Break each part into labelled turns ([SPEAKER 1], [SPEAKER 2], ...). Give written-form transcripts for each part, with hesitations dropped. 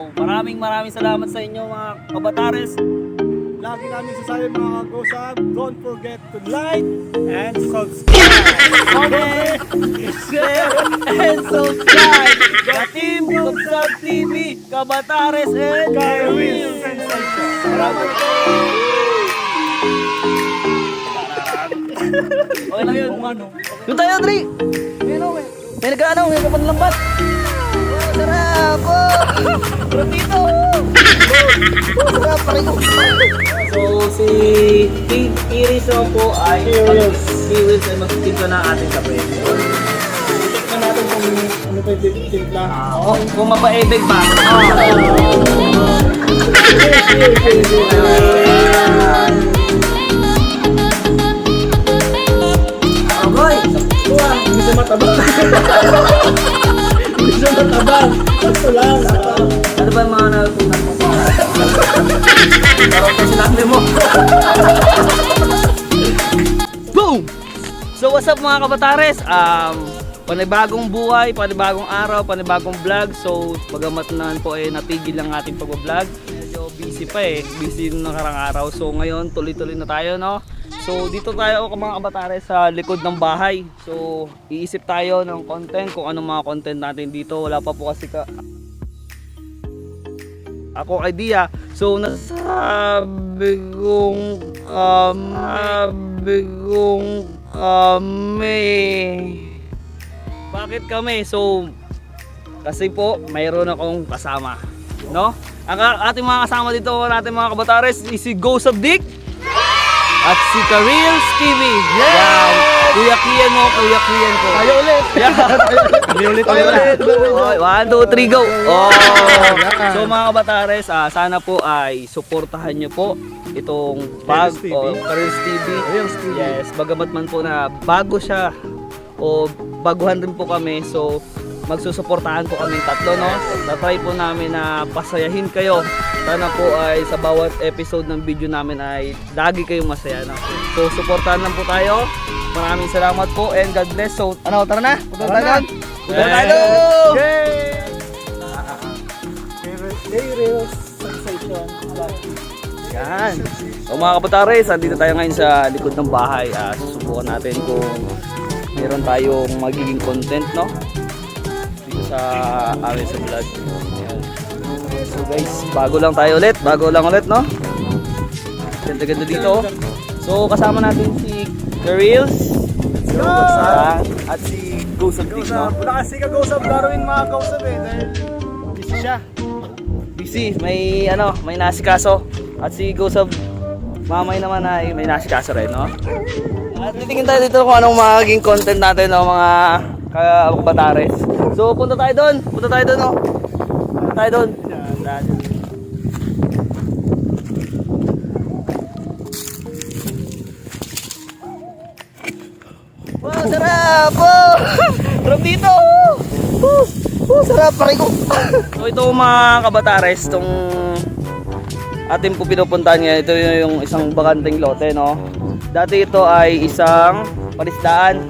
[SPEAKER 1] Maraming salamat sa inyo mga kabatares.
[SPEAKER 2] Lagi namin sasabi mga kagosab, don't forget to like and subscribe.
[SPEAKER 1] Comment, share, and subscribe. The Team Gobsab TV, Kabatares and
[SPEAKER 2] Kyle
[SPEAKER 1] Maraming okay lang yun. Yung tayo, Dre. May nag-ano, may kapanlambat. Sarap! Sarap dito! Sarap, pariko! So, si Iris po ay Iris ay magtimpla ng ating kape.
[SPEAKER 2] Tikman natin kung ano pa yung timpla.
[SPEAKER 1] Kung mapaibig ba? Agoy!
[SPEAKER 2] Hindi siya matabang. Hindi siya matabang. Ito lang.
[SPEAKER 1] Ano ba yung mga natutunan mo? Parang kasi lang mo. Boom! So what's up mga kabatares? Panibagong buhay, panibagong araw, panibagong vlog. So bagamat naman po natigil ang ating pag-vlog. Medyo busy pa busy nung nakarang araw. So ngayon tuloy-tuloy na tayo, no? So dito tayo mga kabatares sa likod ng bahay. So iisip tayo ng content, kung anong mga content natin dito. Wala pa po kasi ako idea. So nasabi kong kami. Bakit kami? So kasi po mayroon akong kasama, no? Ang ating mga kasama dito natin mga kabatares is si Ghost of Dick at si Karils TV. Yan. Kuya Kian mo, Kuya Kian ko.
[SPEAKER 2] Tayo ulit.
[SPEAKER 1] Tayo ulit. 1, 2, 3, go. So mga kabatares, sana po ay suportahan nyo po itong Karils TV. Yes, bagamat man po na bago siya o baguhan din po kami, so magsusuportahan po kami tatlo, no? Tatry po namin na pasayahin kayo. Sana po ay sa bawat episode ng video namin ay lagi kayong masaya, no? So suportahan lang po tayo. Maraming salamat po and God bless. So ano, tara na. Punta tayo. Punta tayo. Yan. So mga kabatares, andito tayo ngayon sa likod ng bahay. Susubukan natin kung meron tayong magiging content, no? Dito sa amin sa vlog. Yan. So guys, bago lang ulit, no? Ganda-ganda dito. So kasama natin si Karils at si Ghost of Dick, no?
[SPEAKER 2] Wala kasi kagosab laruin mga kausap dahil busy siya.
[SPEAKER 1] Busy, may nasikaso. At si Ghost of Mamay naman ay may nasikaso rin, no? At titingin tayo dito kung anong magiging content natin, no, mga kabatares. So punta tayo doon, no? Punta tayo doon. Wow, sarap! Sarap dito! Sarap, pariko! So ito mga kabatares, itong atin po pinupuntahan ngayon, ito yung isang bakanteng lote, no? Dati ito ay isang palisdaan.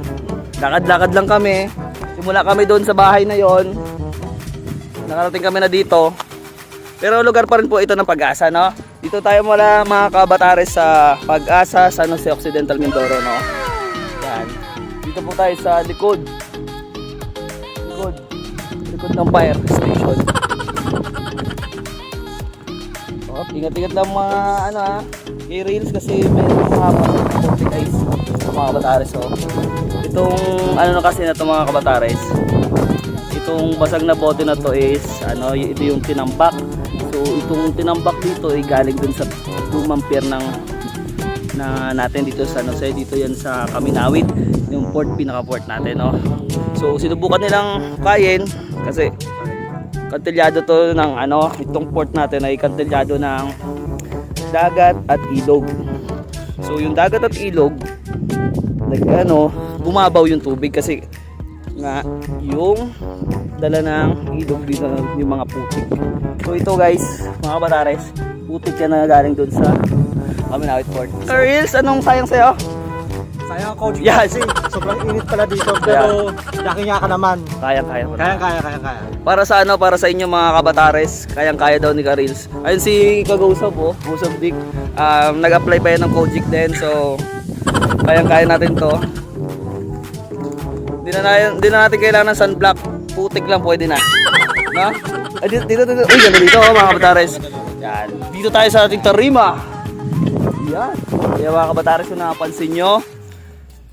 [SPEAKER 1] Lakad-lakad lang kami. Simula kami doon sa bahay na yon. Nakarating kami na dito. Pero lugar pa rin po ito ng Pag-asa, no? Dito tayo mula mga kabatares sa Pag-asa, San Jose Occidental, Mindoro, no? Yan. Dito po tayo sa likod ng fire station. Ingat-ingat lang mga kay Reels kasi may mga guys sa mga kabatares. Itong kasi na ito mga kabatares, itong basag na bote na to is ito yung tinambak. So itong tinambak dito ay galing dun sa lumang pier na natin dito sa dito yan sa Kaminawit, yung pinaka-port natin, no? So sinubukan nilang kayin kasi kantelyado to ng itong port natin ay kantelyado ng dagat at ilog. So yung dagat at ilog bumabaw yung tubig kasi nga yung dala ng ilog dito yung mga putik. So ito guys, mga kabatares, putik yan na galing dun sa Kaminawit Port. Karils, anong sayang sa'yo?
[SPEAKER 2] Sayang coach.
[SPEAKER 1] Yes.
[SPEAKER 2] So sobrang init pala dito. Pero laki nga ka naman.
[SPEAKER 1] Kaya-kaya ko.
[SPEAKER 2] Kaya.
[SPEAKER 1] Para sa ano, para sa inyo mga kabatares, kayang-kaya daw ni Karils. Ayun si Kagusap oh, Gusap Dick. Nag-apply pa yan ng Kojic din, so kayang-kaya natin to. Hindi na natin kailangan ng sunblock. Putik lang pwede na. No? Ay, dito. Uy, ganda dito oh, mga kabatares. Yan. Dito tayo sa ating tarima. Yan. Kaya mga kabatares, kung nakapansin nyo,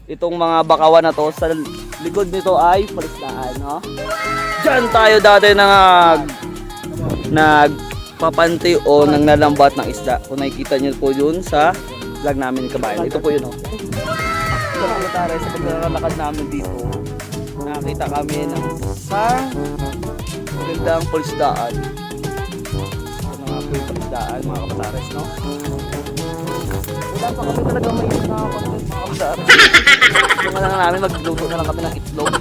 [SPEAKER 1] itong mga bakawan na to, sa likod nito ay palisdaan, no? Diyan tayo dati nagpapanti o nang nalambat ng isda. Kung nakikita nyo po yun sa vlog namin ni Kabayan. Ito po yun, no? Ito mga kabatares, sa paglalakad namin dito, nakita kami ng isang magandang palisdaan. Ito na nga po yung palisdaan, mga kabatares, no? Wala pa kami talaga may content, mga kabatares. Yung lang namin, magluto na lang kami ng itlog.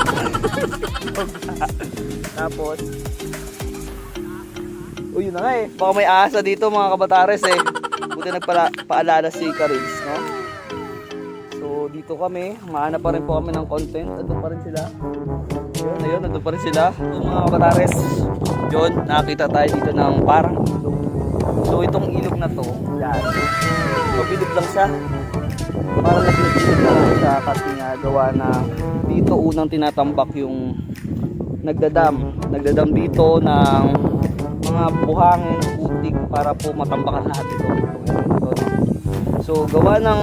[SPEAKER 1] Tapos, yun na nga eh. Baka may asa dito mga kabatares eh. Buti nagpaalala si Karils, no? So, dito kami. Mahanap pa rin po kami ng content. Andun pa rin sila. Ayun, andun pa rin sila. So, mga kabatares, John, nakakita tayo dito ng parang ilog. So, itong ilog na to, yan. Mabilog lang siya. Parang nagbilog lang siya kasi nga gawa na dito unang tinatambak yung nagdadam dito ng mga buhangin, putik para po matambakan lahat ito. So gawa ng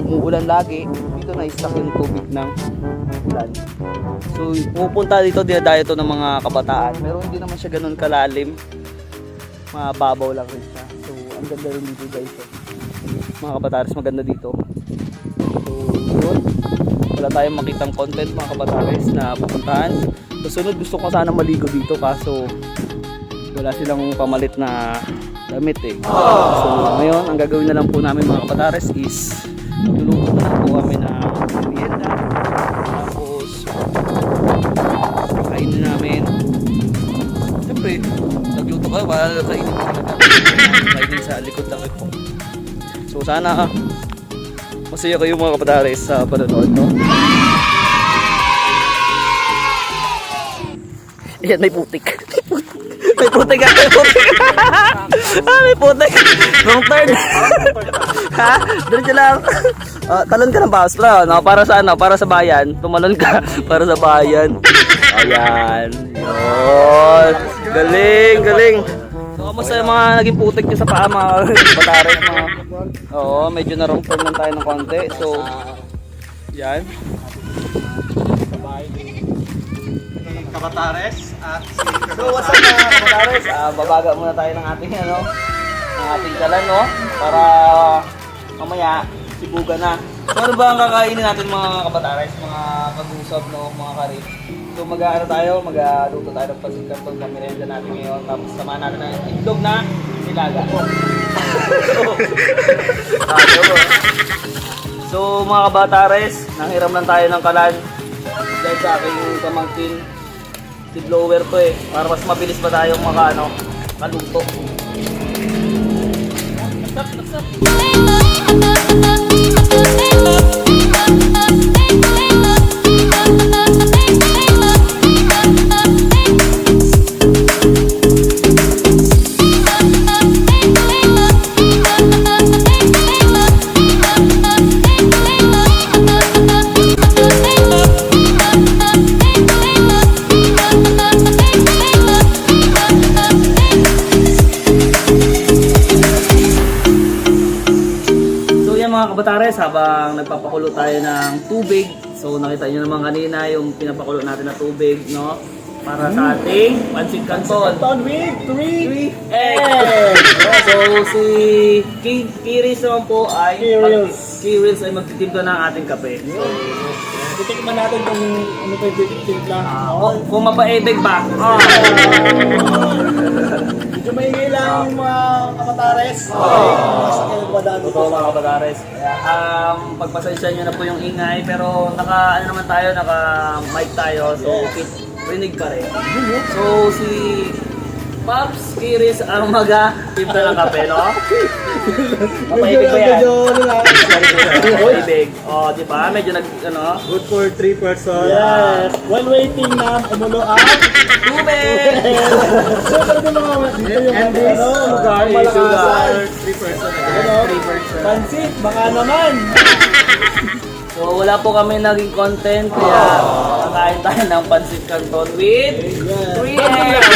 [SPEAKER 1] umuulan lagi, dito na-stuck yung tubig ng ulan. So pupunta dito, dinadayo ito ng mga kabataan, pero hindi naman siya ganun kalalim, mababaw lang rin siya. So ang ganda rin dito guys, mga kabatares, maganda dito. So yun, wala tayong makitang content mga kabatares na pupuntahan. Susunod gusto ko sana maligo dito kaso wala silang pamalit na damit eh. So ngayon ang gagawin na lang po namin mga kabatares is magluluto na lang po kami ng merienda. Tapos kainin namin. Siyempre nagluto ka para kainin sa likod lang ito. So sana masaya kayo mga kabatares sa panonood, no? Ayan, may putik. May putik ah, may putik. May putik. Wrong turn. Ha? Diretso lang. Talon ka ng bawas, no? Para sa ano? Para sa bayan. Tumalon ka para sa bayan. Ayan. Yun. Galing. So, kamusta yung mga naging putik nyo sa paa, mga kabatares, mga... Oo, medyo na wrong turn lang tayo ng konti. So, yan.
[SPEAKER 2] Kabatares at si
[SPEAKER 1] So, what's up mga kabatares? Babaga muna tayo ng ating kalan, no? Para mamaya, sibugan na. So, ano ba ang kakainin natin mga kabatares? Mga kagusap, no? Mga karip. So, mag-aano tayo? Mag-luto tayo ng pasit canton na merienda natin ngayon. Tapos, samahan natin ng itlog na nilaga. So, mga kabatares, nanghiram lang tayo ng kalan. Dahil sa aking pamangkin, si blower to eh, para mas mabilis pa tayong kaluto. Kabatares, habang nagpapakulo tayo ng tubig, so nakita nyo naman kanina yung pinapakulo natin na tubig, no? Para sa ating pancit canton
[SPEAKER 2] with 3
[SPEAKER 1] eggs. So si Kiris naman po ay Kiris ay magtitimpla ng ating kape. So
[SPEAKER 2] titikman natin kung ano pa yung titikla.
[SPEAKER 1] kung mapaibig ba?
[SPEAKER 2] Medyo maingay lang yung mga kabatares.
[SPEAKER 1] Totoo mga kabatares. Pagpasensya nyo na po yung ingay, pero naka mic tayo, so rinig pa rin. So si Pops Kiris ang mag-timpla ng kape, no? Mapaibig ba yan?
[SPEAKER 2] Medyo ano lang.
[SPEAKER 1] Mapaibig. O, di ba? Medyo ano?
[SPEAKER 2] Good for 3 person.
[SPEAKER 1] Yes.
[SPEAKER 2] While waiting na kumulo ang
[SPEAKER 1] Tubig!
[SPEAKER 2] so, talaga mga dito yung
[SPEAKER 1] And this
[SPEAKER 2] lugar,
[SPEAKER 1] sugar.
[SPEAKER 2] 3 person.
[SPEAKER 1] Ano? 3%.
[SPEAKER 2] Pansit, baka naman.
[SPEAKER 1] So, wala po kami naging content, kaya kakain tayo ng pansit canton with 3 eggs.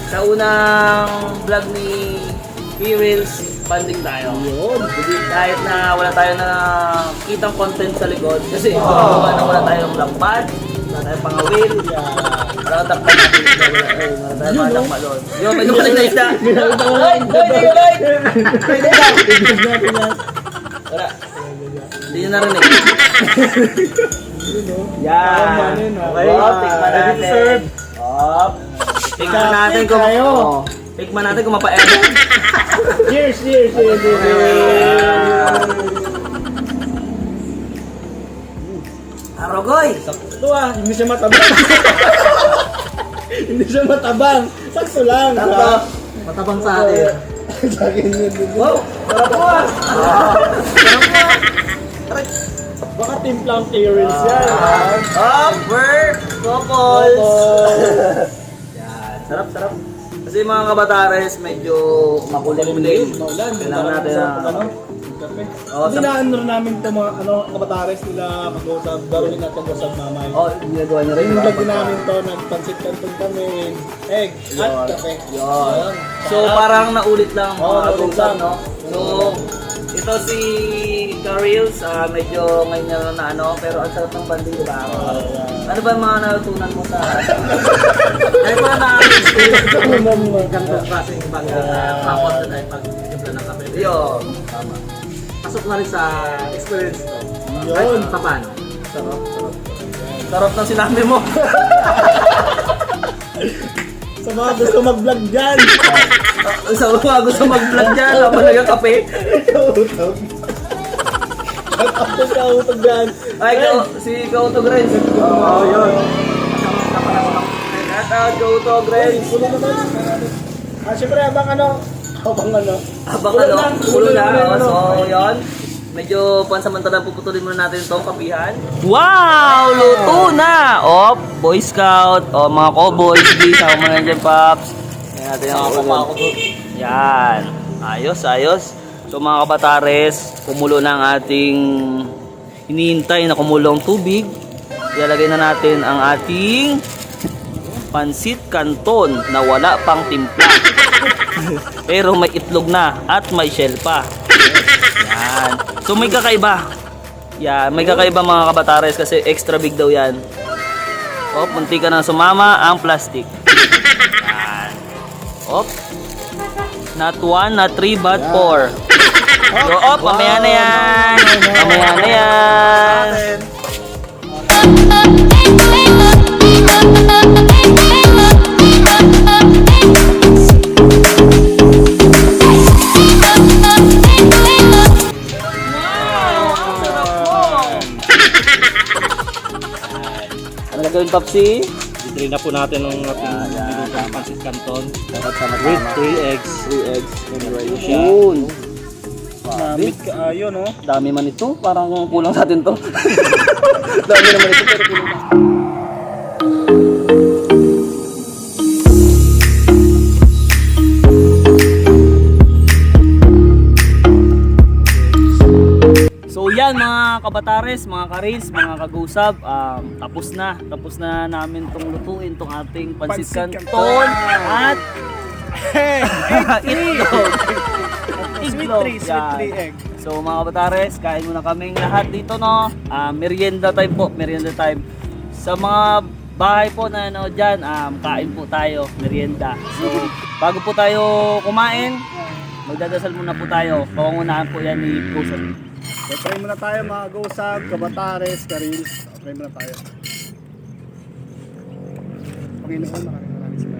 [SPEAKER 1] Sa unang vlog ni P-Reels, banding tayo.
[SPEAKER 2] Yun.
[SPEAKER 1] Kahit na wala tayo na kitang content sa likod, kasi wala tayong lakpad, wala tayong pangawil, wala tayong takpan natin, wala tayong mga takmalon. Yun, may dumating na isda! Ay! Wala. Hindi nyo narinig. Yan. Okay. Tikman natin. Tikman natin kung tikman natin kung mapa-air.
[SPEAKER 2] Cheers.
[SPEAKER 1] Arogoy!
[SPEAKER 2] Ito hindi siya matabang. Hindi siya matabang. Sakso lang.
[SPEAKER 1] Matabang sa atin.
[SPEAKER 2] Sa akin yun.
[SPEAKER 1] Wow! Sarap po ah!
[SPEAKER 2] Baka timplang P-Reels yan.
[SPEAKER 1] Upper couples! Yan. Sarap. Kasi mga kabatares, medyo makulit-kulit.
[SPEAKER 2] Maulan.
[SPEAKER 1] Kailangan natin na...
[SPEAKER 2] Kasi na-honor namin ito mga kabatares nila mag-usap. Darunin natin usap mamay.
[SPEAKER 1] Oh, ginagawa niya rin.
[SPEAKER 2] Yung vlog din namin to, nagpansit canton kami, egg, at kape.
[SPEAKER 1] Yun. So parang naulit lang mga
[SPEAKER 2] naulit
[SPEAKER 1] kabatares,
[SPEAKER 2] lang.
[SPEAKER 1] no? So, ito si Karils, medyo ngayon niya na ano, pero ang sarap ng banding, di ba? Ano ba ang mga natutunan mo sa... Ano ba na
[SPEAKER 3] Ganitong klaseng pag-pakot na tayo pag-impla ng kape.
[SPEAKER 1] Yun. Tama.
[SPEAKER 3] Pasok na rin sa experience to.
[SPEAKER 2] Yun.
[SPEAKER 3] Kahit paano.
[SPEAKER 1] Sarap ng sinabi mo.
[SPEAKER 2] Sa mga gusto mag-vlog dyan.
[SPEAKER 1] Sa mga gusto mag-vlog dyan, habang nagkakape.
[SPEAKER 2] Kautog. Kautog dyan.
[SPEAKER 1] Ay, si Kautog Renz.
[SPEAKER 2] Oo, yun.
[SPEAKER 1] Shoutout Kautog Renz.
[SPEAKER 2] Siyempre, abang ano.
[SPEAKER 1] Habang ulo na. So, yun. Medyo pansamantalang puputulin muna natin itong kapihan. Wow! Luto na! Boy Scout. Mga cowboys. Sige, sama mo na dyan, Paps. Yan natin yung ulo. Yan. Ayos. So mga kabatares, kumulo na ang ating hinihintay na kumulong tubig. Ilalagay na natin ang ating pansit canton na wala pang timpla. Pero may itlog na at may shell pa. Yan. So may kakaiba. Yan, may kakaiba mga kabatares kasi extra big daw yan. Munti ka na sumama ang plastic. Yan. Not 1, not 3, but 4. So, mamaya na yan. Mamaya na yan. Ano gagawin, Papsi?
[SPEAKER 3] I-drain na po natin ang ating nilutong pansit canton.
[SPEAKER 1] Dapat sama-sama.
[SPEAKER 3] With 3 eggs.
[SPEAKER 1] 3 eggs.
[SPEAKER 3] siya.
[SPEAKER 1] Yun.
[SPEAKER 2] Namit ka, ayun oh.
[SPEAKER 1] Dami man ito. Parang kulang sa atin to. Dami naman ito pero kulang. So yan mga kabatares, mga karins, mga kagusab, tapos na namin tong lutuin tong ating pansit
[SPEAKER 2] Pansit
[SPEAKER 1] canton
[SPEAKER 2] canton.
[SPEAKER 1] at itlog.
[SPEAKER 2] Sweet
[SPEAKER 1] Itlog,
[SPEAKER 2] 3
[SPEAKER 1] yan.
[SPEAKER 2] egg.
[SPEAKER 1] So mga kabatares, kain muna kaming lahat dito, no. Merienda time po, merienda time. Sa mga bahay po na ano dyan, kain po tayo, merienda. So bago po tayo kumain, magdadasal muna po tayo. Pawangunahan po yan ni Kusan.
[SPEAKER 2] So, try muna tayo mga Gosab, Kabatares, Karils. Try muna tayo. Okay na saan, maraming sila.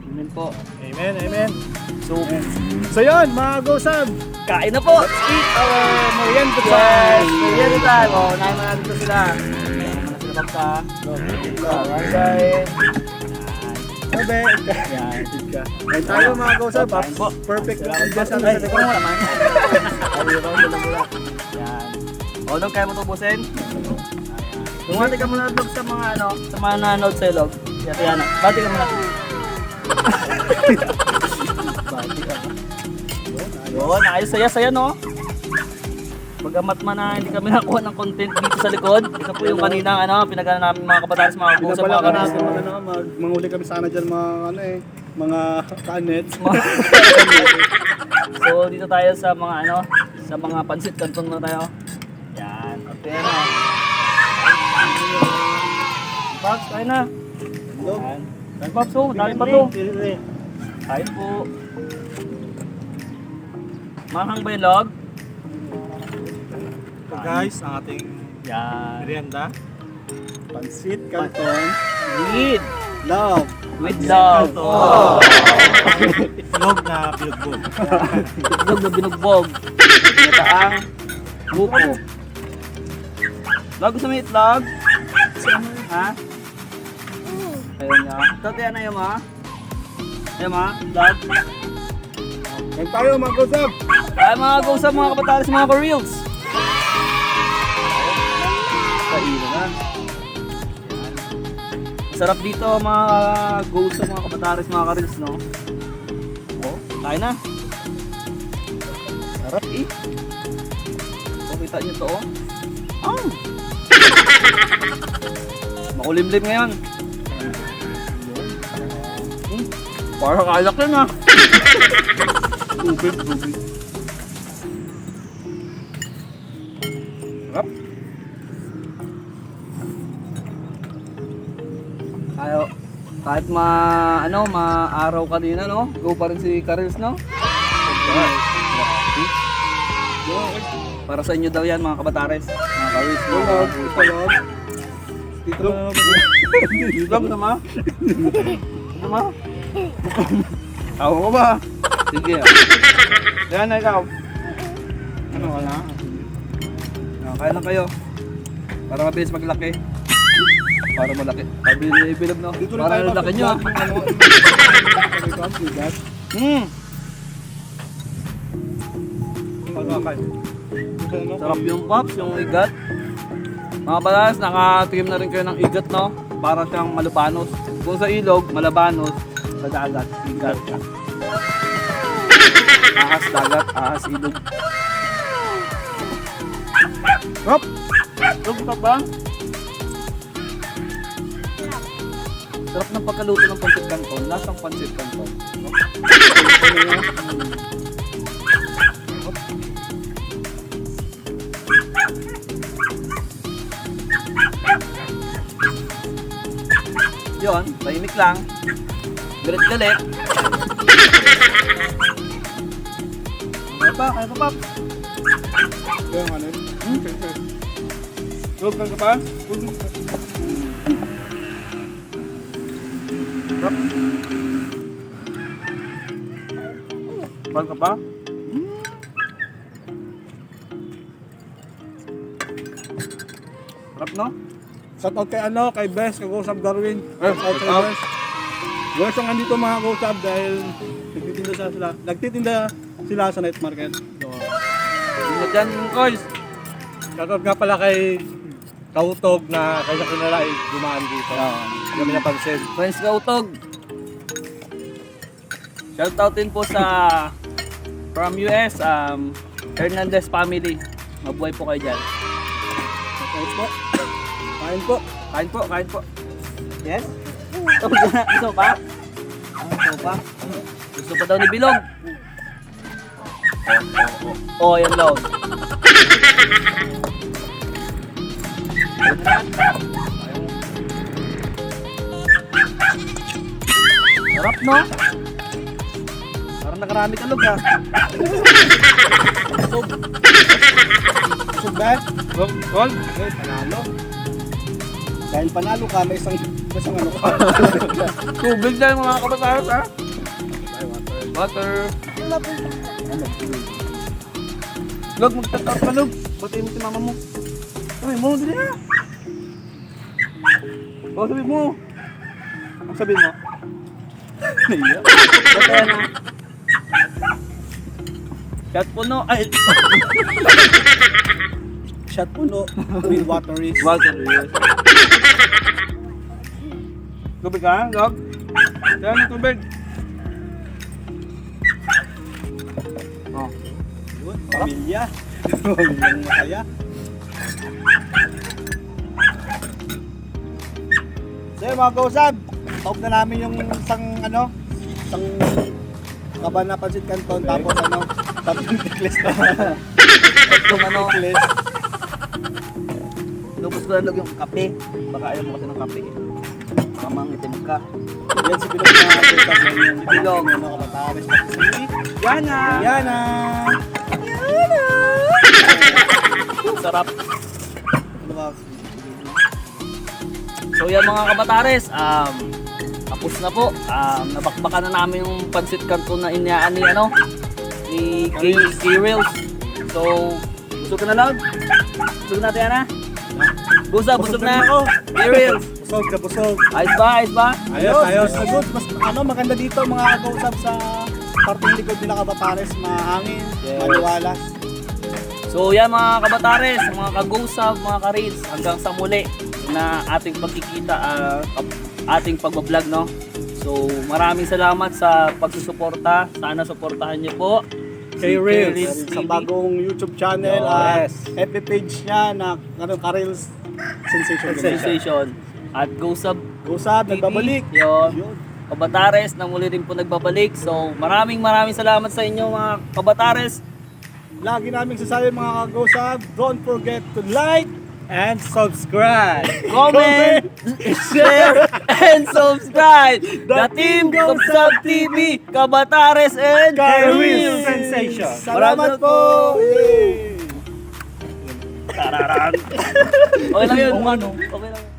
[SPEAKER 1] Amen po.
[SPEAKER 2] Amen. So yun, mga Gosab.
[SPEAKER 1] Kain na po!
[SPEAKER 2] Eat our merienda
[SPEAKER 1] Yes!
[SPEAKER 2] time.
[SPEAKER 1] Merienda time! Unahin mo natin ito sila. Unahin mo na sila, Shoutout sa one side.
[SPEAKER 2] Sabi,
[SPEAKER 1] Yan.
[SPEAKER 2] and tayo mga kausap,
[SPEAKER 1] Kain po.
[SPEAKER 2] perfect na
[SPEAKER 1] Salamat
[SPEAKER 2] adjust
[SPEAKER 1] po.
[SPEAKER 2] sa
[SPEAKER 1] Ay,
[SPEAKER 2] likod.
[SPEAKER 1] ikaw naman. Yan. O, Log, kaya mo tubusin? Bumati ka muna, Log, sa mga ano, sa mga nanood sa'yo, Log. Yan. Bati ka muna. Bati ka. Yun, ayos saya, no? Pagamat man na hindi kami nakuha ng content dito sa likod. Ito po yung kanina, ano, pinagana namin mga kabataas, mga kausap,
[SPEAKER 2] Pinapala
[SPEAKER 1] mga
[SPEAKER 2] ka
[SPEAKER 1] kanis.
[SPEAKER 2] natin, manghuli kami sana dyan mga mga kanets.
[SPEAKER 1] So, dito tayo sa mga ano, sa mga pansit canton na tayo. Yan, okay na. Pops, kain na. Yan. Kain, Pops, oh, dali pa to. Kain po. Manghang ba yung Log?
[SPEAKER 2] So guys, ang ating
[SPEAKER 1] Yan.
[SPEAKER 2] merienda, pansit canton,
[SPEAKER 1] With
[SPEAKER 2] with
[SPEAKER 1] love. Oh.
[SPEAKER 2] itlog na binugbog.
[SPEAKER 1] Itlog na binugbog. Nataang buko. Log, gusto mo yung itlog? Ha? Ayun nga. Ito, yan na yung ma. Ayun ma, itlog.
[SPEAKER 2] And tayo mga kausap,
[SPEAKER 1] Ay, mga kausap, mga kabatalis, mga ka-reels. Kaino na. Sarap dito mga kausap, mga kabatalis, mga ka-reels, no? Oh, kain na. Sarap eh. So, kita nyo to, oh. Makulimlim ngayon. Parang alak lang ah. Tubig. Sarap. Kahit ma-araw kanina, no? Go pa rin si Karils, no? Para sa inyo daw yan, mga kabatares. Mga Karils, mga
[SPEAKER 2] itlog.
[SPEAKER 1] Itlog na ma? Ano ma? Ako ko ba? Sige. Yan na ikaw. Ano ka na? Kaya lang kayo. Para mabilis maglaki. Para malaki. Sabi ni Bilog, no?
[SPEAKER 2] Dito na
[SPEAKER 1] Para
[SPEAKER 2] tayo
[SPEAKER 1] laki nyo. Sarap yung pops, yung igat. Mga balas, nakatikim na rin kayo ng igat, no? Para siyang malupanos. Kung sa ilog, malabanos. Sa dagat, igat. Ahas dagat, ahas ilog. Hop! Log ka ba? Sarap ng pagkaluto ng pancit canton. Lasang pancit canton. Yun, tahimik lang. Galit-galit. Kaya pa, Pap.
[SPEAKER 2] Yung ano?
[SPEAKER 1] Log ka pa? Pag ka pa? Sarap, no?
[SPEAKER 2] Shoutout kay Bes, kay Kusab Darwin. Shoutout kay
[SPEAKER 1] shoutout.
[SPEAKER 2] Bes. Bes ang andito mga Kusab dahil nagtitinda sila sa night market. So,
[SPEAKER 1] Ingat yan, Koys.
[SPEAKER 2] shoutout nga pala kay Kautog na kaysa kinala ay dumaan dito. Kami napansin.
[SPEAKER 1] Friends Kautog. Shoutout din po sa from US, Hernandez family. Mabuhay po kayo dyan.
[SPEAKER 2] Shoutout po. Kain po.
[SPEAKER 1] Kain po. Yes? Gusto pa? Gusto pa? Gusto pa daw ni Bilog. Oh, yan Log. Sarap, no? Parang nakarami ka, Log, ha?
[SPEAKER 2] So Bes,
[SPEAKER 1] Gold?
[SPEAKER 2] panalo. Dahil panalo ka, may isang ano ka.
[SPEAKER 1] Tubig na yung mga kabataras, ha? Water. Log, magtatap ka, Log. Batiin mo si mama mo. Ay, mo, dili na. O, sabihin mo. Ang sabihin mo? Naiya. Basta na. Shot puno. Ay,
[SPEAKER 4] Shot puno with water is.
[SPEAKER 1] water. Yes. Tubig ka, Gab? Kaya na tubig. Oh.
[SPEAKER 4] Yun, pamilya. Pamilyang masaya. So yun, mga kausap, taob na namin yung isang kaba na pansit canton, tapos tatlong necklace na
[SPEAKER 1] Itong ano,
[SPEAKER 4] necklace.
[SPEAKER 1] lubos ko lang yung kape. Baka ayaw mo kasi ng kape. Mamang itim ka.
[SPEAKER 4] Yan si Bilog na kausap yung
[SPEAKER 1] Bilog.
[SPEAKER 4] Kabatares pati si
[SPEAKER 1] Yana!
[SPEAKER 4] Yana.
[SPEAKER 1] Sarap.
[SPEAKER 4] Ano ba?
[SPEAKER 1] So yan mga kabatares, tapos na po. Nabakbakan na namin yung pansit canton na inyaan ni K-Rails. So, busog ka na lang? Busog natin yan ha? Busog na ako. K-Rails.
[SPEAKER 4] Busog ka, busog.
[SPEAKER 1] Ayos ba? Ayos ba?
[SPEAKER 2] Ayos.
[SPEAKER 4] Good. Mas maganda dito mga kausap sa parting likod nila Kabatares, mahangin,
[SPEAKER 1] Yes.
[SPEAKER 4] maliwalas.
[SPEAKER 1] So yan mga kabatares, mga kagusab, mga ka-reels, hanggang sa muli na ating pagkikita, ating pagbablog, no? So maraming salamat sa pagsusuporta. Sana suportahan niyo po
[SPEAKER 2] Kay Reels.
[SPEAKER 1] K-Reels
[SPEAKER 4] Sa
[SPEAKER 1] TV.
[SPEAKER 4] bagong YouTube channel,
[SPEAKER 2] Yes.
[SPEAKER 4] FB page niya na Ka-Reels Sensation.
[SPEAKER 1] Sensation. At Gusab
[SPEAKER 4] Usab,
[SPEAKER 1] TV.
[SPEAKER 4] nagbabalik.
[SPEAKER 1] Yun.
[SPEAKER 4] Yun.
[SPEAKER 1] Kabatares na muli rin po nagbabalik. So maraming salamat sa inyo mga kabatares.
[SPEAKER 4] Lagi namin sasabi mga kagusab, don't forget to like,
[SPEAKER 2] And subscribe.
[SPEAKER 1] Comment, share, and subscribe. The Team Gusab TV, Kabatares and
[SPEAKER 2] K-Reels
[SPEAKER 1] K-Reels.
[SPEAKER 2] Sensation.
[SPEAKER 4] salamat po! Yay!
[SPEAKER 1] Tararan. Okay lang yun. Okay lang yun.